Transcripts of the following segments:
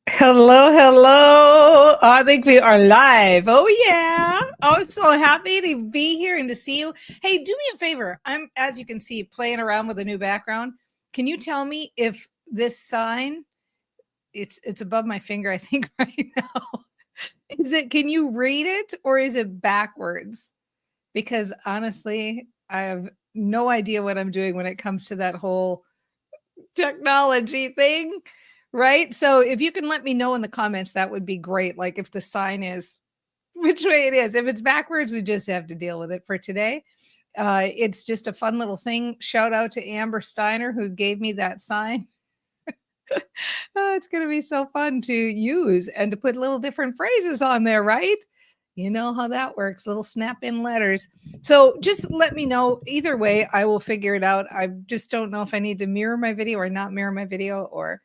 Hello, hello. I think we are live. Oh, yeah. I'm so happy to be here and to see you. Hey, do me a favor. I'm, as you can see, playing around with a new background. Can you tell me if this sign, it's above my finger, I think, right now. Can you read it or is it backwards? Because honestly, I have no idea what I'm doing when it comes to that whole technology thing, right? So if you can let me know in the comments, that would be great. Like if the sign is which way it is. If it's backwards, we just have to deal with it for today. It's just a fun little thing. Shout out to Amber Steiner who gave me that sign. It's going to be so fun to use and to put little different phrases on there, right? You know how that works, little snap in letters. So just let me know. Either way, I will figure it out. I just don't know if I need to mirror my video or not mirror my video or,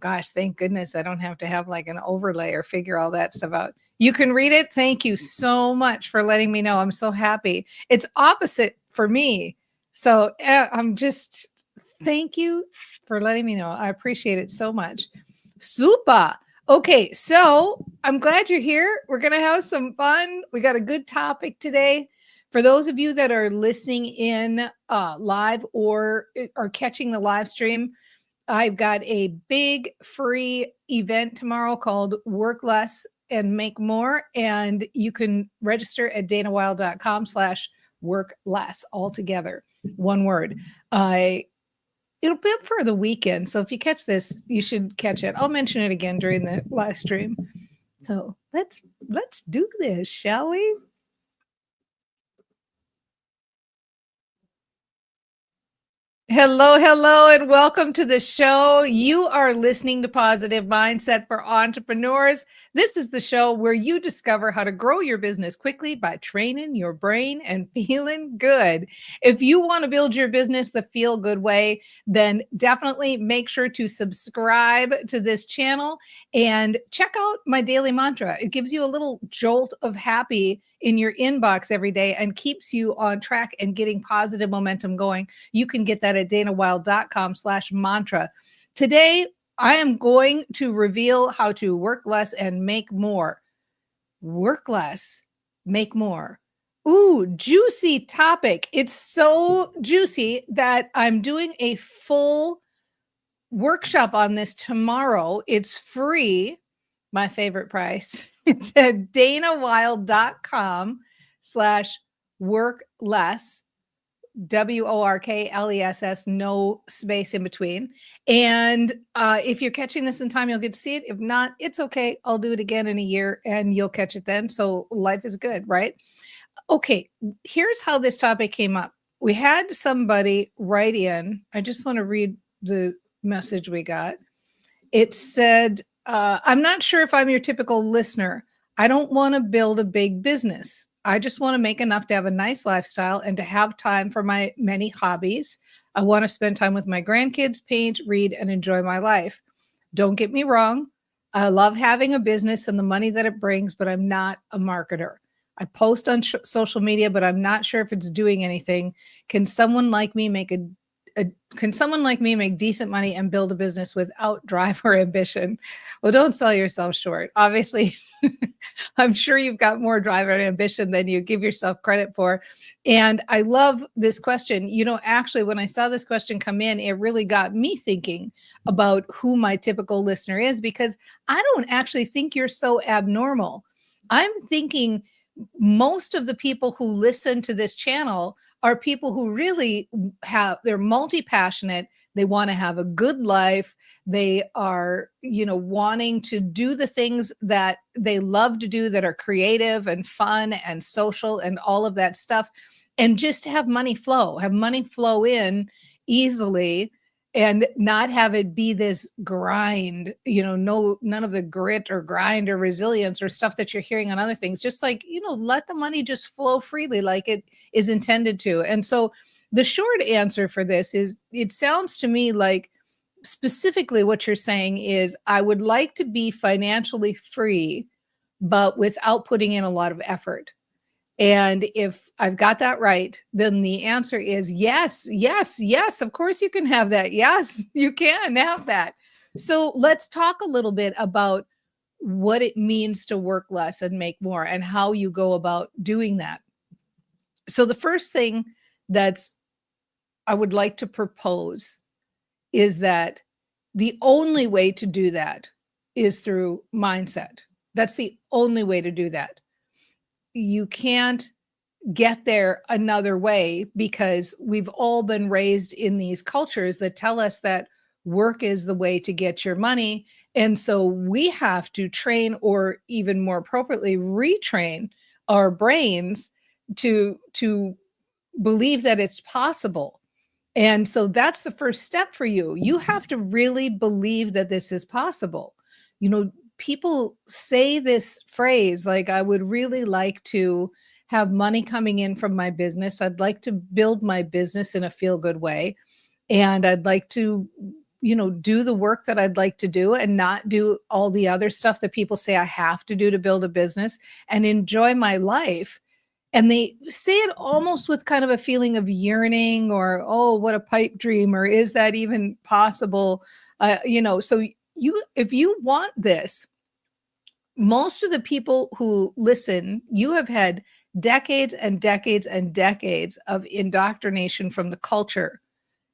gosh, thank goodness I don't have to have like an overlay or figure all that stuff out. You can read it. Thank you so much for letting me know. I'm so happy. It's opposite for me. So I'm just, thank you for letting me know. I appreciate it so much. Super. Okay, so I'm glad you're here. We're going to have some fun. We got a good topic today. For those of you that are listening in live or are catching the live stream, I've got a big free event tomorrow called Work Less and Make More. And you can register at danawilde.com/work less all together. One word. It'll be up for the weekend. So if you catch this, you should catch it. I'll mention it again during the live stream. So let's do this, shall we? Hello, hello, and welcome to the show. You are listening to Positive Mindset for Entrepreneurs. This is the show where you discover how to grow your business quickly by training your brain and feeling good. If you want to build your business the feel good way, then definitely make sure to subscribe to this channel and check out my daily mantra. It gives you a little jolt of happy in your inbox every day and keeps you on track and getting positive momentum going. You can get that at danawilde.com/mantra. Today, I am going to reveal how to work less and make more. Work less, make more. Ooh, juicy topic. It's so juicy that I'm doing a full workshop on this tomorrow. It's free, my favorite price. It's at danawilde.com/work less. WORKLESS, no space in between. And if you're catching this in time, you'll get to see it. If not, it's okay. I'll do it again in a year and you'll catch it then. So life is good, right? Okay, here's how this topic came up. We had somebody write in. I just want to read the message we got. It said, I'm not sure if I'm your typical listener. I don't want to build a big business. I just want to make enough to have a nice lifestyle and to have time for my many hobbies. I want to spend time with my grandkids, paint, read, and enjoy my life. Don't get me wrong. I love having a business and the money that it brings, but I'm not a marketer. I post on social media, but I'm not sure if it's doing anything. Can someone like me make decent money and build a business without drive or ambition? Well, don't sell yourself short. Obviously, I'm sure you've got more drive and ambition than you give yourself credit for. And I love this question. Actually, when I saw this question come in, it really got me thinking about who my typical listener is, because I don't actually think you're so abnormal. I'm thinking most of the people who listen to this channel are people who really they're multi-passionate. They want to have a good life. They are, wanting to do the things that they love to do that are creative and fun and social and all of that stuff. And just have money flow in easily and not have it be this grind, none of the grit or grind or resilience or stuff that you're hearing on other things. Just like, let the money just flow freely like it is intended to. And so the short answer for this is, it sounds to me like specifically what you're saying is, I would like to be financially free, but without putting in a lot of effort. And if I've got that right, then the answer is yes, yes, yes. Of course you can have that. Yes, you can have that. So let's talk a little bit about what it means to work less and make more and how you go about doing that. So the first thing that's I would like to propose is that the only way to do that is through mindset. That's the only way to do that. You can't get there another way because we've all been raised in these cultures that tell us that work is the way to get your money. And so we have to train, or even more appropriately, retrain our brains to believe that it's possible. And so that's the first step for you. You have to really believe that this is possible. You know, people say this phrase like, I would really like to have money coming in from my business. I'd like to build my business in a feel good way. And I'd like to, do the work that I'd like to do and not do all the other stuff that people say I have to do to build a business and enjoy my life. And they say it almost with kind of a feeling of yearning or, oh, what a pipe dream, or is that even possible? So if you want this, most of the people who listen, you have had decades and decades and decades of indoctrination from the culture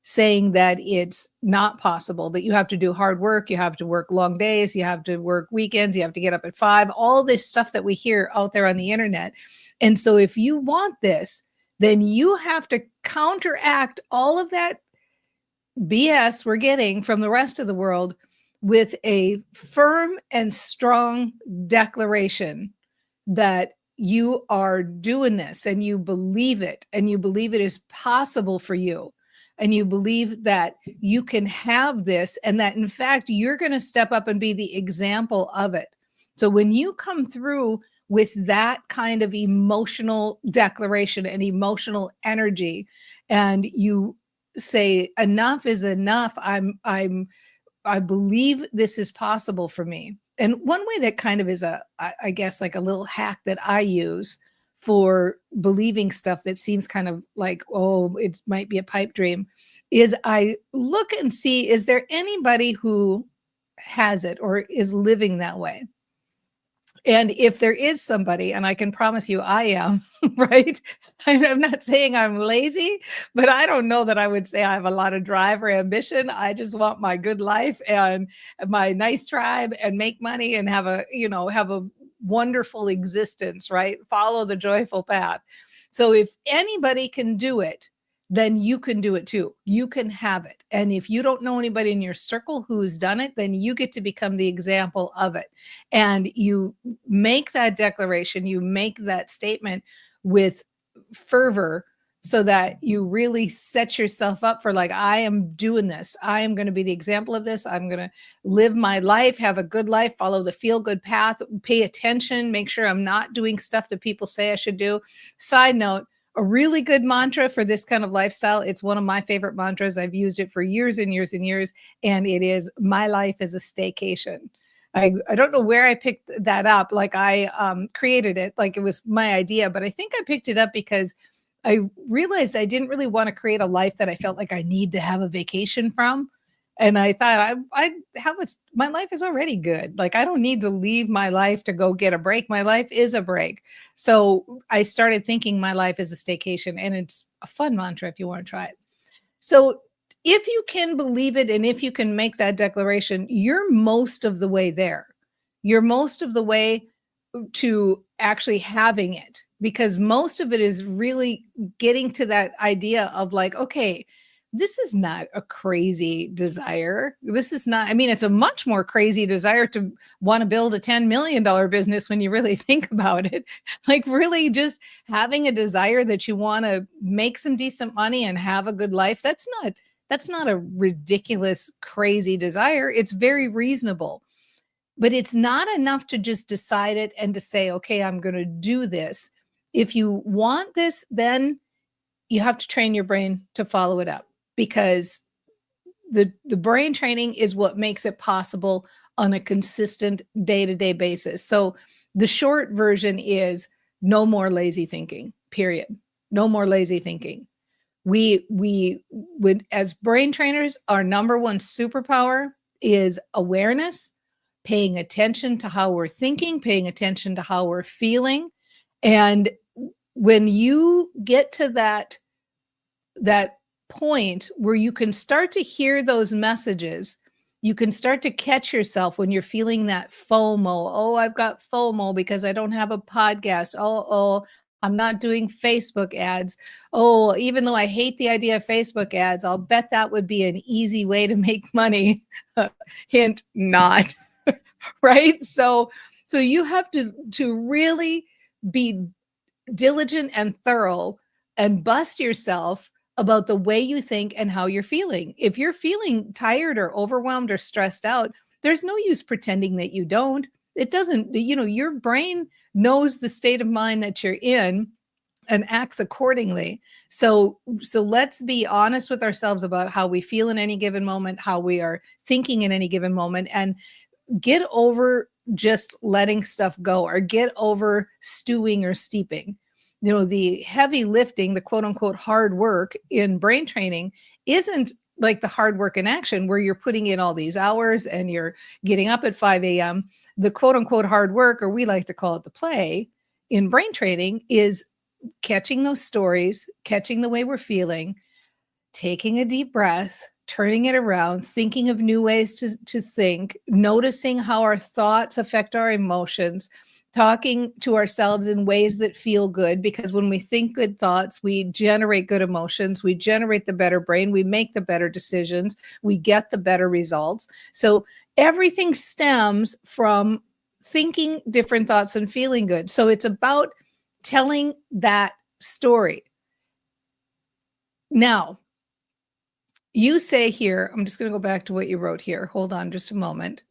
saying that it's not possible, that you have to do hard work, you have to work long days, you have to work weekends, you have to get up at 5, all this stuff that we hear out there on the internet. And so if you want this, then you have to counteract all of that BS we're getting from the rest of the world with a firm and strong declaration that you are doing this and you believe it, and you believe it is possible for you, and you believe that you can have this, and that in fact you're going to step up and be the example of it. So when you come through with that kind of emotional declaration and emotional energy, and you say enough is enough, I believe this is possible for me. And one way that kind of is I guess like a little hack that I use for believing stuff that seems kind of like, oh, it might be a pipe dream, is I look and see, is there anybody who has it or is living that way? And if there is somebody, and I can promise you I am, right? I'm not saying I'm lazy, but I don't know that I would say I have a lot of drive or ambition. I just want my good life and my nice tribe and make money and have a wonderful existence, right? Follow the joyful path. So if anybody can do it, then you can do it too. You can have it. And if you don't know anybody in your circle who's done it, then you get to become the example of it. And you make that declaration, you make that statement with fervor, so that you really set yourself up for, like, I am doing this. I am going to be the example of this. I'm going to live my life, have a good life, follow the feel good path, pay attention, make sure I'm not doing stuff that people say I should do. Side note, a really good mantra for this kind of lifestyle. It's one of my favorite mantras. I've used it for years and years and years. And it is, my life is a staycation. I don't know where I picked that up. Like I created it, like it was my idea, but I think I picked it up because I realized I didn't really want to create a life that I felt like I need to have a vacation from. And I thought I have my life is already good. Like I don't need to leave my life to go get a break. My life is a break. So I started thinking my life is a staycation, and it's a fun mantra if you want to try it. So if you can believe it and if you can make that declaration, you're most of the way there. You're most of the way to actually having it, because most of it is really getting to that idea of like, okay, this is not a crazy desire. This is not, I mean, it's a much more crazy desire to want to build a $10 million business when you really think about it. Like really just having a desire that you want to make some decent money and have a good life. That's not a ridiculous, crazy desire. It's very reasonable. But it's not enough to just decide it and to say, okay, I'm going to do this. If you want this, then you have to train your brain to follow it up, because the brain training is what makes it possible on a consistent day-to-day basis. So the short version is no more lazy thinking, period. No more lazy thinking. We would, as brain trainers, our number one superpower is awareness, paying attention to how we're thinking, paying attention to how we're feeling. And when you get to that point where you can start to hear those messages, you can start to catch yourself when you're feeling that FOMO. Oh, I've got FOMO because I don't have a podcast. Oh, I'm not doing Facebook ads. Oh, even though I hate the idea of Facebook ads, I'll bet that would be an easy way to make money. Hint, not. Right? So you have to really be diligent and thorough and bust yourself about the way you think and how you're feeling. If you're feeling tired or overwhelmed or stressed out, there's no use pretending that you don't. It doesn't, your brain knows the state of mind that you're in and acts accordingly. So let's be honest with ourselves about how we feel in any given moment, how we are thinking in any given moment, and get over just letting stuff go, or get over stewing or steeping. The heavy lifting, the quote unquote hard work in brain training isn't like the hard work in action where you're putting in all these hours and you're getting up at 5 a.m. The quote unquote hard work, or we like to call it the play in brain training, is catching those stories, catching the way we're feeling, taking a deep breath, turning it around, thinking of new ways to think, noticing how our thoughts affect our emotions, talking to ourselves in ways that feel good, because when we think good thoughts, we generate good emotions, we generate the better brain, we make the better decisions, we get the better results. So everything stems from thinking different thoughts and feeling good. So it's about telling that story. Now, you say here, I'm just going to go back to what you wrote here. Hold on just a moment.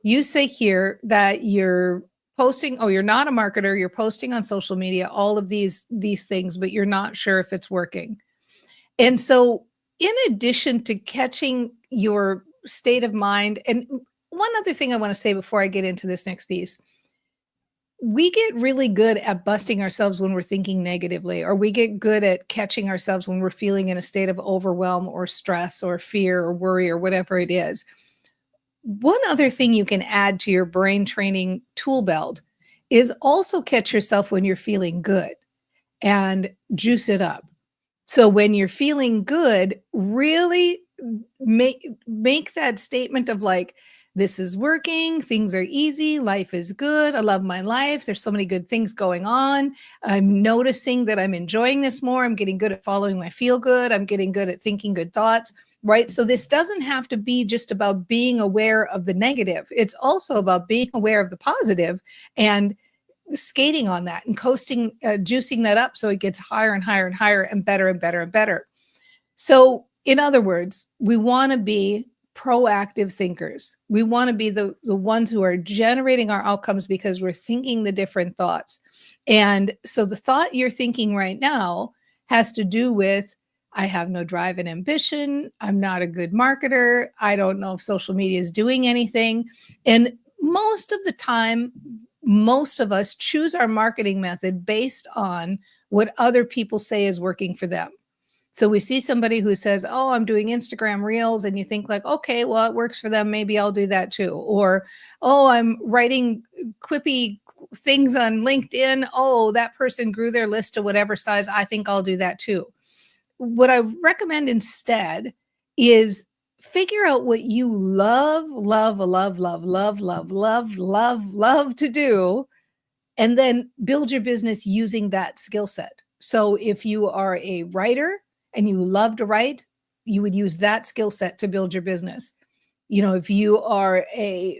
You say here that you're posting, you're not a marketer, you're posting on social media, all of these things, but you're not sure if it's working. And so in addition to catching your state of mind, and one other thing I want to say before I get into this next piece, we get really good at busting ourselves when we're thinking negatively, or we get good at catching ourselves when we're feeling in a state of overwhelm or stress or fear or worry or whatever it is. One other thing you can add to your brain training tool belt is also catch yourself when you're feeling good and juice it up. So when you're feeling good, really make that statement of like, this is working, things are easy, life is good, I love my life, there's so many good things going on, I'm noticing that I'm enjoying this more, I'm getting good at following my feel good, I'm getting good at thinking good thoughts, right? So this doesn't have to be just about being aware of the negative. It's also about being aware of the positive and skating on that and coasting, juicing that up so it gets higher and higher and higher and better and better and better. So in other words, we want to be proactive thinkers. We want to be the ones who are generating our outcomes because we're thinking the different thoughts. And so the thought you're thinking right now has to do with, I have no drive and ambition, I'm not a good marketer, I don't know if social media is doing anything. And most of the time, most of us choose our marketing method based on what other people say is working for them. So we see somebody who says, oh, I'm doing Instagram reels, and you think like, okay, well, it works for them, maybe I'll do that too. Or, oh, I'm writing quippy things on LinkedIn. Oh, that person grew their list to whatever size, I think I'll do that too. What I recommend instead is figure out what you love to do, and then build your business using that skill set. So if you are a writer and you love to write, you would use that skill set to build your business. If you are a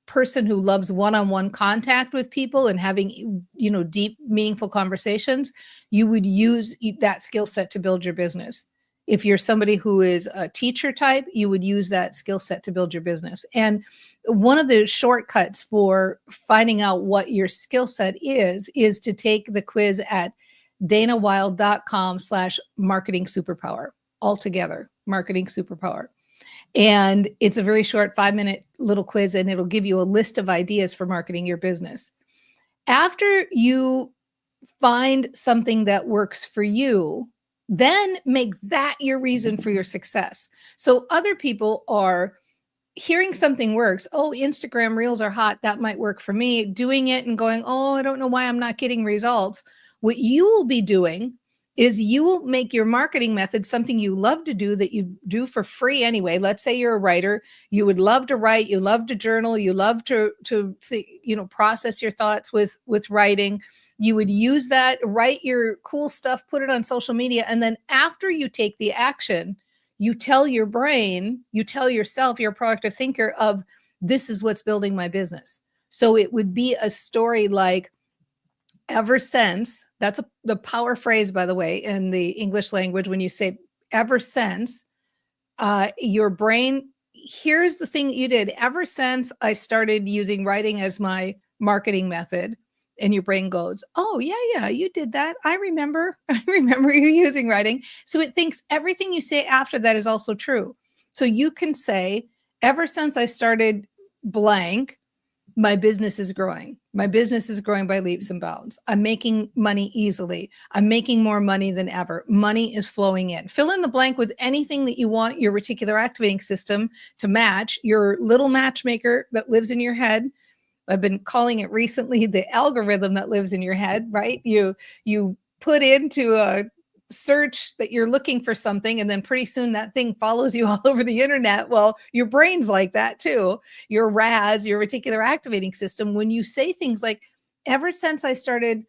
person who loves one-on-one contact with people and having, deep, meaningful conversations, you would use that skill set to build your business. If you're somebody who is a teacher type, you would use that skill set to build your business. And one of the shortcuts for finding out what your skill set is to take the quiz at danawild.com/marketing superpower, altogether, marketing superpower. And it's a very short 5-minute little quiz, and it'll give you a list of ideas for marketing your business. After you find something that works for you, then make that your reason for your success. So other people are hearing something works. Oh, Instagram reels are hot. That might work for me. Doing it and going, oh, I don't know why I'm not getting results. What you will be doing is you will make your marketing method something you love to do, that you do for free anyway. Let's say you're a writer, you would love to write, you love to journal, you love to process your thoughts with writing. You would use that, write your cool stuff, put it on social media, and then after you take the action, you tell your brain, you tell yourself, you're a proactive thinker, of this is what's building my business. So it would be a story like, ever since, that's the power phrase, by the way, in the English language. When you say ever since, your brain, here's the thing that you did. Ever since I started using writing as my marketing method, and your brain goes, oh, yeah, you did that. I remember you using writing. So it thinks everything you say after that is also true. So you can say, ever since I started blank, my business is growing. My business is growing by leaps and bounds. I'm making money easily. I'm making more money than ever. Money is flowing in. Fill in the blank with anything that you want your reticular activating system to match, your little matchmaker that lives in your head. I've been calling it recently the algorithm that lives in your head, right? You put into a search that you're looking for something, and then pretty soon that thing follows you all over the internet. Well, your brain's like that too. Your RAS, your reticular activating system, when you say things like, ever since I started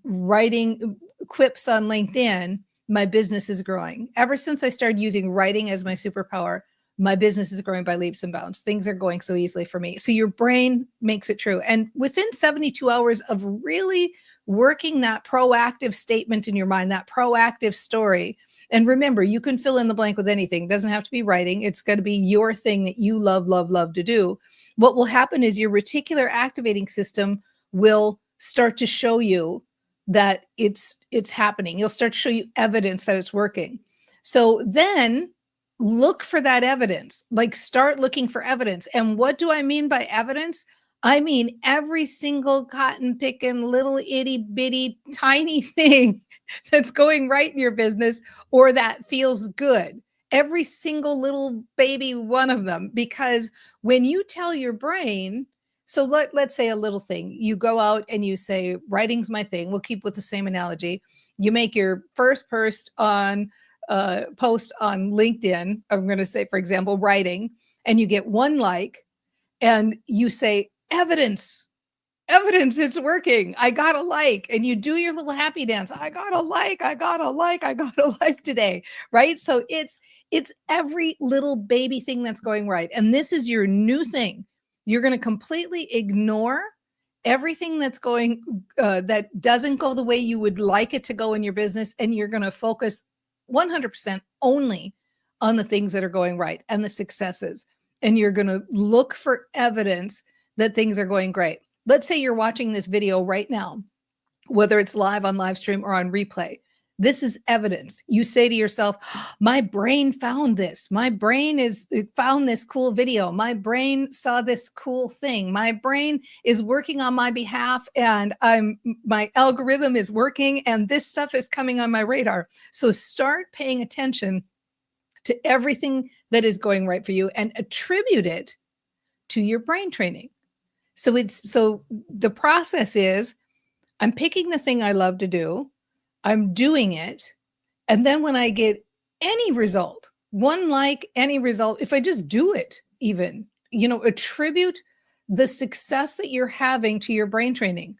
writing quips on LinkedIn, my business is growing. Ever since I started using writing as my superpower, my business is growing by leaps and bounds. Things are going so easily for me. So your brain makes it true. And within 72 hours of really working that proactive statement in your mind, that proactive story, and remember, you can fill in the blank with anything. It doesn't have to be writing. It's got to be your thing that you love, love, love to do. What will happen is your reticular activating system will start to show you that it's happening. You'll start to show you evidence that it's working. So then look for that evidence, like start looking for evidence. And what do I mean by evidence? I mean, every single cotton picking little itty bitty tiny thing that's going right in your business or that feels good. Every single little baby one of them, because when you tell your brain, so let's say a little thing, you go out and you say, writing's my thing. We'll keep with the same analogy. You make your first post on LinkedIn. I'm going to say, for example, writing, and you get one like, and you say, evidence, it's working. I got a like, and you do your little happy dance. I got a like today, right? So it's every little baby thing that's going right. And this is your new thing. You're going to completely ignore everything that's going, that doesn't go the way you would like it to go in your business. And you're going to focus 100% only on the things that are going right and the successes. And you're going to look for evidence that things are going great. Let's say you're watching this video right now, whether it's live on live stream or on replay. This is evidence. You say to yourself, my brain found this. My brain found this cool video. My brain saw this cool thing. My brain is working on my behalf, and my algorithm is working, and this stuff is coming on my radar. So start paying attention to everything that is going right for you and attribute it to your brain training. So the process is, I'm picking the thing I love to do. I'm doing it. And then when I get any result, one like, any result, if I just do it, even, attribute the success that you're having to your brain training.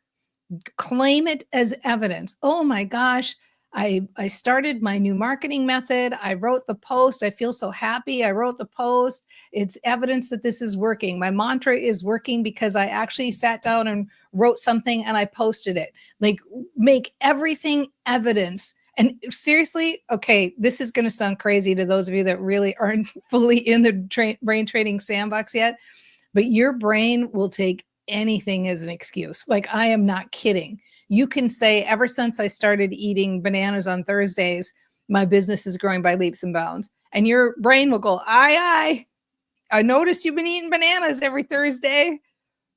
Claim it as evidence. Oh my gosh, I started my new marketing method. I wrote the post. I feel so happy. I wrote the post. It's evidence that this is working. My mantra is working because I actually sat down and wrote something and I posted it. Like, make everything evidence. And seriously, okay, this is going to sound crazy to those of you that really aren't fully in the brain training sandbox yet, but your brain will take anything as an excuse. Like, I am not kidding. You can say, ever since I started eating bananas on Thursdays, my business is growing by leaps and bounds. And your brain will go, I noticed you've been eating bananas every Thursday.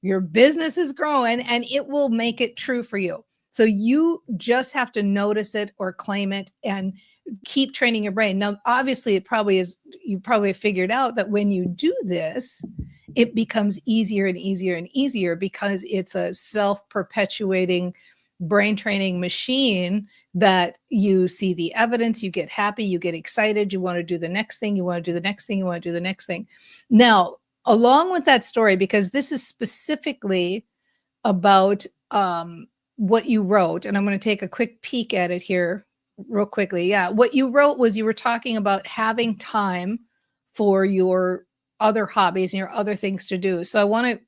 Your business is growing, and it will make it true for you. So you just have to notice it or claim it and keep training your brain. Now, obviously, it probably is, you probably figured out that when you do this, it becomes easier and easier and easier because it's a self-perpetuating brain training machine that you see the evidence, you get happy, you get excited, you want to do the next thing, you want to do the next thing, you want to do the next thing. Now, along with that story, because this is specifically about what you wrote, and I'm going to take a quick peek at it here real quickly. Yeah, what you wrote was you were talking about having time for your other hobbies and your other things to do. So I want to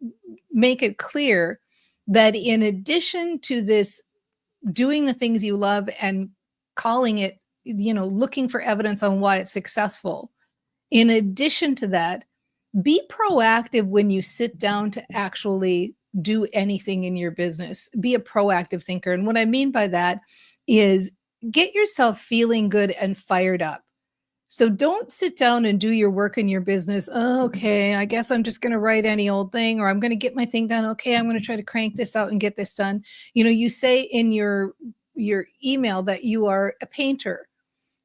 make it clear that in addition to this, doing the things you love and calling it, looking for evidence on why it's successful, in addition to that, be proactive when you sit down to actually do anything in your business. Be a proactive thinker. And what I mean by that is get yourself feeling good and fired up. So don't sit down and do your work in your business. Oh, okay, I guess I'm just going to write any old thing, or I'm going to get my thing done. Okay, I'm going to try to crank this out and get this done. You say in your email that you are a painter.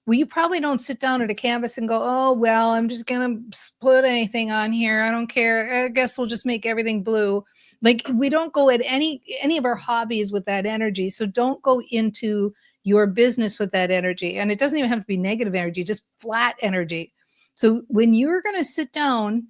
Well, you probably don't sit down at a canvas and go, oh, well, I'm just going to put anything on here. I don't care. I guess we'll just make everything blue. Like, we don't go at any of our hobbies with that energy. So don't go into your business with that energy. And it doesn't even have to be negative energy, just flat energy. So when you're going to sit down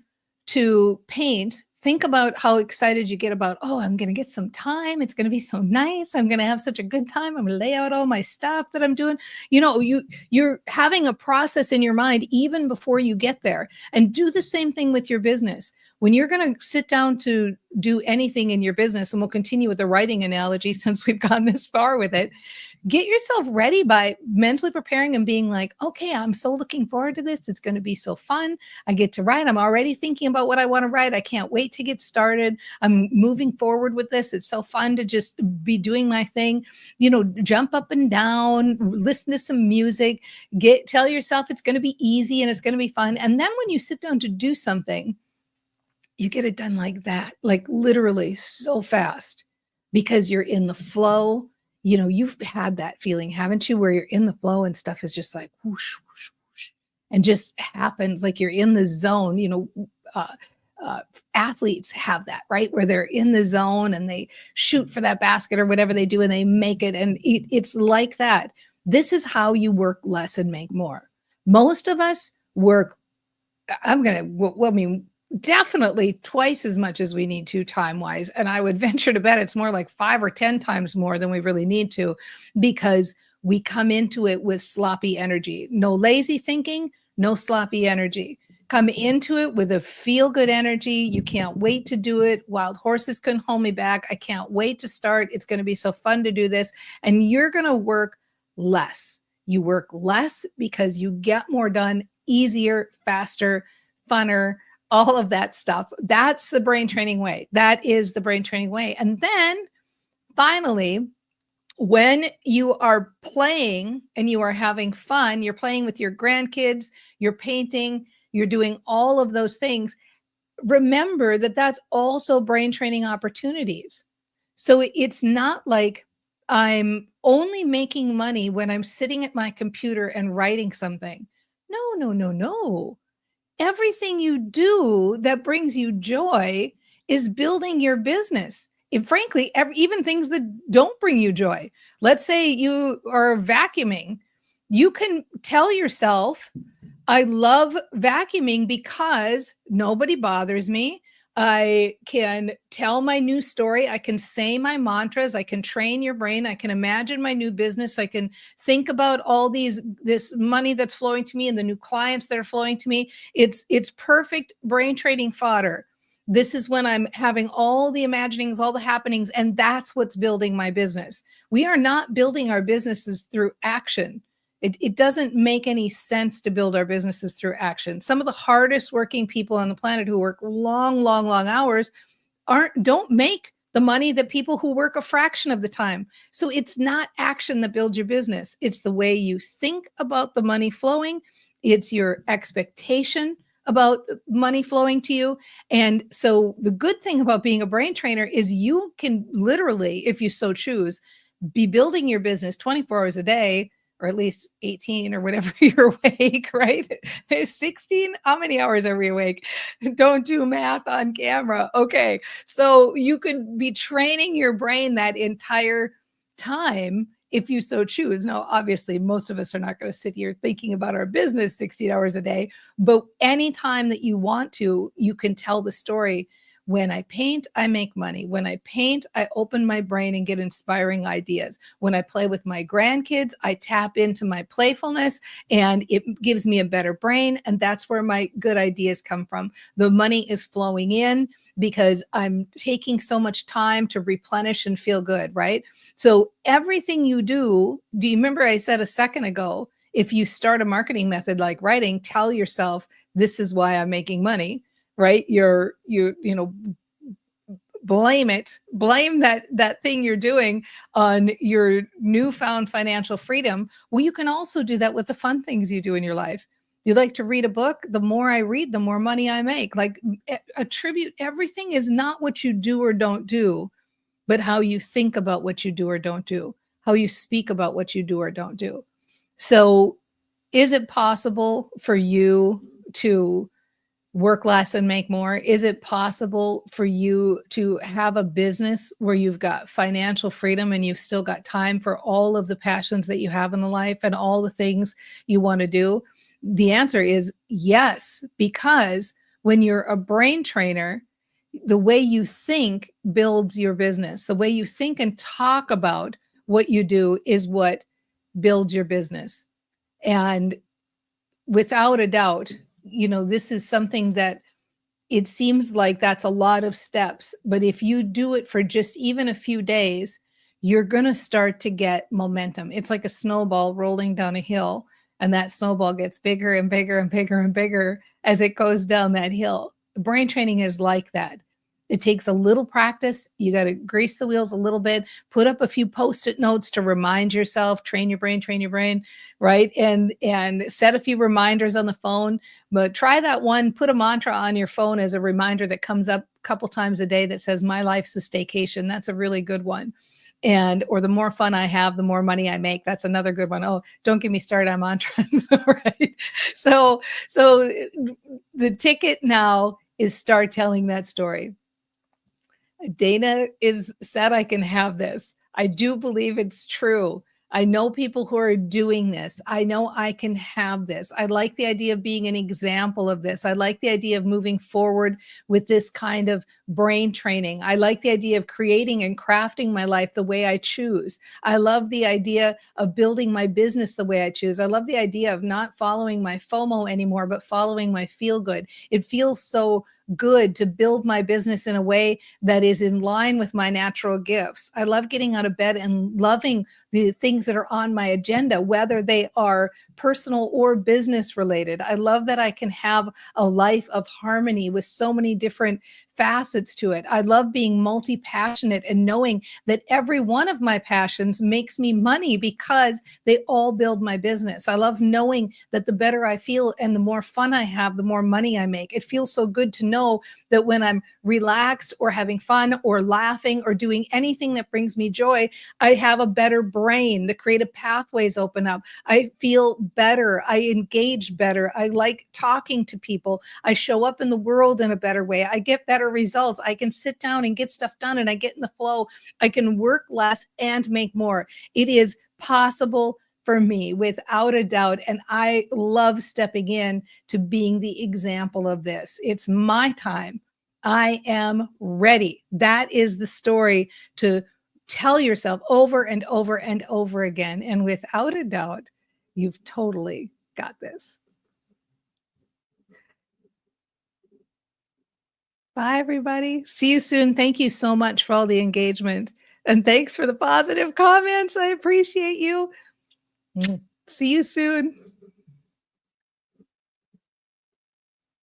to paint, think about how excited you get about, oh, I'm going to get some time. It's going to be so nice. I'm going to have such a good time. I'm going to lay out all my stuff that I'm doing. You're having a process in your mind even before you get there. And do the same thing with your business. When you're going to sit down to do anything in your business, and we'll continue with the writing analogy since we've gone this far with it, get yourself ready by mentally preparing and being like, okay, I'm so looking forward to this. It's going to be so fun. I get to write. I'm already thinking about what I want to write. I can't wait to get started. I'm moving forward with this. It's so fun to just be doing my thing, jump up and down, listen to some music, tell yourself it's going to be easy and it's going to be fun. And then when you sit down to do something, you get it done like that, like literally so fast because you're in the flow. You've had that feeling, haven't you, where you're in the flow and stuff is just like whoosh, whoosh, whoosh, and just happens like you're in the zone. Athletes have that, right? Where they're in the zone and they shoot for that basket or whatever they do and they make it. And it's like that. This is how you work less and make more. Most of us work, definitely twice as much as we need to time-wise. And I would venture to bet it's more like 5 or 10 times more than we really need to, because we come into it with sloppy energy. No lazy thinking, no sloppy energy. Come into it with a feel-good energy. You can't wait to do it. Wild horses couldn't hold me back. I can't wait to start. It's going to be so fun to do this. And you're going to work less. You work less because you get more done easier, faster, funner, all of that stuff. That's the brain training way. That is the brain training way. And then finally, when you are playing and you are having fun, you're playing with your grandkids, you're painting, you're doing all of those things. Remember that that's also brain training opportunities. So it's not like I'm only making money when I'm sitting at my computer and writing something. No, no, no, no. Everything you do that brings you joy is building your business. And frankly, even things that don't bring you joy. Let's say you are vacuuming. You can tell yourself, I love vacuuming because nobody bothers me. I can tell my new story. I can say my mantras. I can train your brain. I can imagine my new business. I can think about all this money that's flowing to me and the new clients that are flowing to me. It's perfect brain training fodder. This is when I'm having all the imaginings, all the happenings, and that's what's building my business. We are not building our businesses through action. It doesn't make any sense to build our businesses through action. Some of the hardest working people on the planet who work long, long, long hours don't make the money that people who work a fraction of the time. So it's not action that builds your business. It's the way you think about the money flowing. It's your expectation about money flowing to you. And so the good thing about being a brain trainer is you can literally, if you so choose, be building your business 24 hours a day, or at least 18 or whatever you're awake, right? 16? How many hours are we awake? Don't do math on camera. Okay. So you could be training your brain that entire time if you so choose. Now, obviously, most of us are not going to sit here thinking about our business 16 hours a day, but anytime that you want to, you can tell the story. When I paint, I make money. When I paint, I open my brain and get inspiring ideas. When I play with my grandkids, I tap into my playfulness and it gives me a better brain. And that's where my good ideas come from. The money is flowing in because I'm taking so much time to replenish and feel good, right? So everything you do you remember I said a second ago, if you start a marketing method like writing, tell yourself, this is why I'm making money, right? Blame that thing you're doing on your newfound financial freedom. Well, you can also do that with the fun things you do in your life. You like to read a book? The more I read, the more money I make. Like, attribute everything is not what you do or don't do, but how you think about what you do or don't do, how you speak about what you do or don't do. So, is it possible for you to work less and make more? Is it possible for you to have a business where you've got financial freedom and you've still got time for all of the passions that you have in the life and all the things you want to do? The answer is yes, because when you're a brain trainer, the way you think builds your business. The way you think and talk about what you do is what builds your business. And without a doubt, this is something that it seems like that's a lot of steps, but if you do it for just even a few days, you're going to start to get momentum. It's like a snowball rolling down a hill, and that snowball gets bigger and bigger and bigger and bigger as it goes down that hill. Brain training is like that. It takes a little practice. You got to grease the wheels a little bit, put up a few post-it notes to remind yourself, train your brain, right? And set a few reminders on the phone. But try that one, put a mantra on your phone as a reminder that comes up a couple times a day that says, my life's a staycation. That's a really good one. Or the more fun I have, the more money I make. That's another good one. Oh, don't get me started on mantras, right? So the ticket now is start telling that story. Dana is said I can have this. I do believe it's true. I know people who are doing this. I know I can have this. I like the idea of being an example of this. I like the idea of moving forward with this kind of brain training. I like the idea of creating and crafting my life the way I choose. I love the idea of building my business the way I choose. I love the idea of not following my FOMO anymore, but following my feel good. It feels so good to build my business in a way that is in line with my natural gifts. I love getting out of bed and loving the things that are on my agenda, whether they are personal or business related. I love that I can have a life of harmony with so many different facets to it. I love being multi-passionate and knowing that every one of my passions makes me money because they all build my business. I love knowing that the better I feel and the more fun I have, the more money I make. It feels so good to know that when I'm relaxed or having fun or laughing or doing anything that brings me joy, I have a better brain. The creative pathways open up. I feel better. I engage better. I like talking to people. I show up in the world in a better way. I get better results. I can sit down and get stuff done and I get in the flow. I can work less and make more. It is possible for me without a doubt. And I love stepping in to being the example of this. It's my time. I am ready. That is the story to tell yourself over and over and over again. And without a doubt, you've totally got this. Bye, everybody. See you soon. Thank you so much for all the engagement. And thanks for the positive comments. I appreciate you. See you soon.